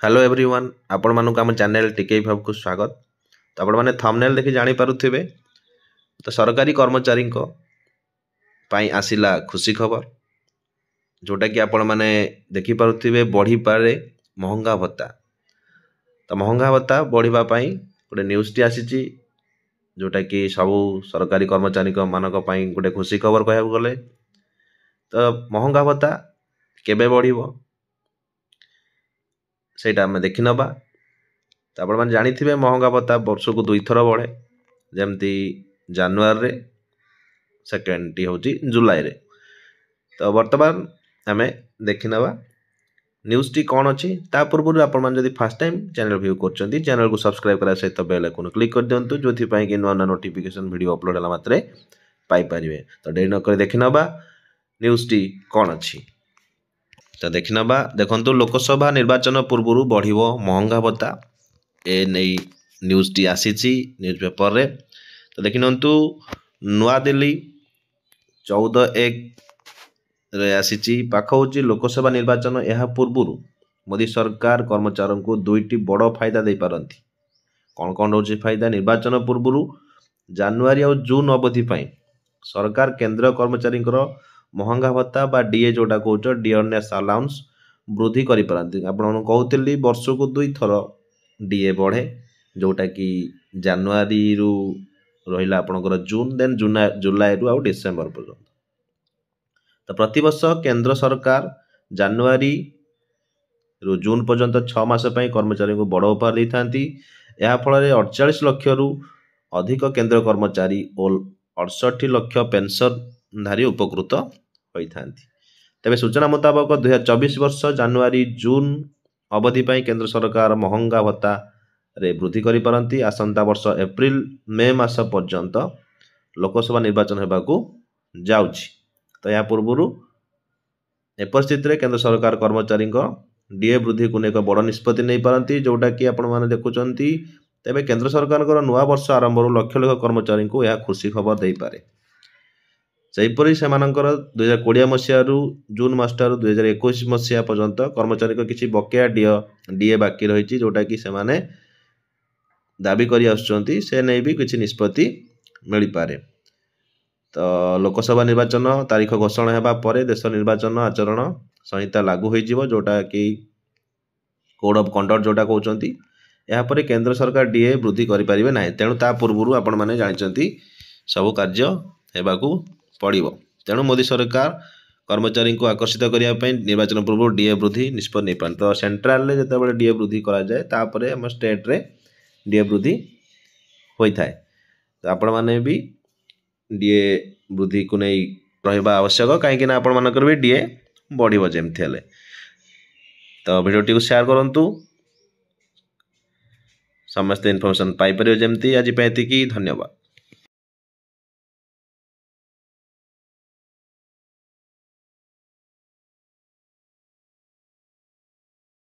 Hello everyone आपण मानक आम चैनल टिके भाव को स्वागत। तो आपण मैंने थंबनेल देखि जानी पारुथिबे तो सरकारी कर्मचारी पाई आसिला खुशी खबर जोटा कि आपण मैंने देखि पारुथिबे बढ़ी पारे महंगा भत्ता। तो महंगा भत्ता बढ़िबा पाई गोटे न्यूज़ टी आसीची जोटा कि सबु सरकारी कर्मचारी मानक पाई गोटे खुशी खबर कहया गले। तो महंगा भत्ता केबे बढ़िबो सेटा आम देखि नबा। तो आपण मैंने जानी महंगा भत्ता वर्ष को 2 थर बढ़े जमती जानुआरी सेकेंड टी हूँ जुलाई रे। तो बर्तमान आम देखि नबा न्यूज़ टी कौन अच्छी ता पूर्व आपण मैंने जब फास्ट टाइम चैनल व्यू कर चैनल को सब्सक्राइब करा सहित बेल आइकन क्लिक कर दिंतु जो कि नुआ नुआ नोटिफिकेशन वीडियो अपलोड होला मात्रे पाई परिवे। तो डेरी नक देखि नबा न्यूज़ टी कौन अच्छी। तो देखि नबा देखंतु लोकसभा निर्वाचन पूर्व बढ़िबो महंगा भत्ता ए नहीं न्यूज़ टी आसीची न्यूज़ पेपर रे। तो देखि नंतु नुआ दिल्ली 14/1 रे आसीची पाख होची लोकसभा निर्वाचन। यह पूर्व मोदी सरकार कर्मचारी को दुईटी बड़ फायदा दे पारंती। कौन कौन रोचे फायदा निर्वाचन पूर्व जानुआरी और जून अवधि पाई सरकार केंद्र कर्मचारी महंगा भत्ता बा डीए जोटा कौच डियरनेस अलाउंस वृद्धि करि पारंती। आपण कहउतिली वर्ष को 2 थर डीए बढ़े जोटा कि जानुआरी रु रहिला आपनकर जून देन जुलाई रु आ डिसेंबर पर्यंत। तो प्रति वर्ष केंद्र सरकार जानुआरी रु जून पर्यंत 6 मास पई कर्मचारी को बड़ उपहार दै थांती। या फल 48 लाख रु अधिक केंद्र कर्मचारी और 68 लाख पेंशनधारी उपकृत होई थांती। तबे सूचना मुताबक 2024 वर्ष जानुआरी जून अवधि पई केंद्र सरकार महंगा भत्ता रे वृद्धि करि पारंती। आसंता वर्ष एप्रिल मे मास पर्यंत लोकसभा निर्वाचन हेबाकू जाउछि। तो या पूर्व ए परिस्थिति रे केंद्र सरकार कर्मचारी डीए वृद्धि को एक बड़ निष्पत्ति नहीं पारंती जोटा कि आपण माने देखुचंती। तबे केंद्र सरकार नुआ वर्ष आरंभ लक्ष लक्ष कर्मचारी को यह खुशी खबर दे पारे। सेहीपरि से 2020 मसीह जून मासटार 2021 मसीहा पर्यंत कर्मचारी किसी बकेया डीए बाकी रही जोटा कि से माने दाबी करी आसुचंती से नहीं भी किसी निष्पत्ति मिल पारे। तो लोकसभा निर्वाचन तारीख घोषणा हेबा परे देश निर्वाचन आचरण संहिता लागू हो जिवो जोटा कि कोड ऑफ कंडक्ट जोटा कहउचंती। या परे केंद्र सरकार डीए वृद्धि करि परिबे नाही तेणु ता पूर्व आपण माने जानिचंती सब कार्य हेबाकू पड़िबो। तेणु मोदी सरकार कर्मचारी को आकर्षित करिया पई निर्वाचन पूर्व डीए वृद्धि निष्पत्ति नहीं पान। तो सेंट्रल रे जते बळे डीए वृद्धि करा जाए तापरे हम स्टेट रे डीए वृद्धि होई थाए। तो आपण माने भी डीए वृद्धि को नहीं रहबा आवश्यक काहेकि ना आपण मानकर भी डीए बढ़िबो जेमथि हेले। तो वीडियो टी को शेयर करंतु समस्त इन्फॉर्मेशन पाई परियो जेमथि आज पैति की धन्यवाद।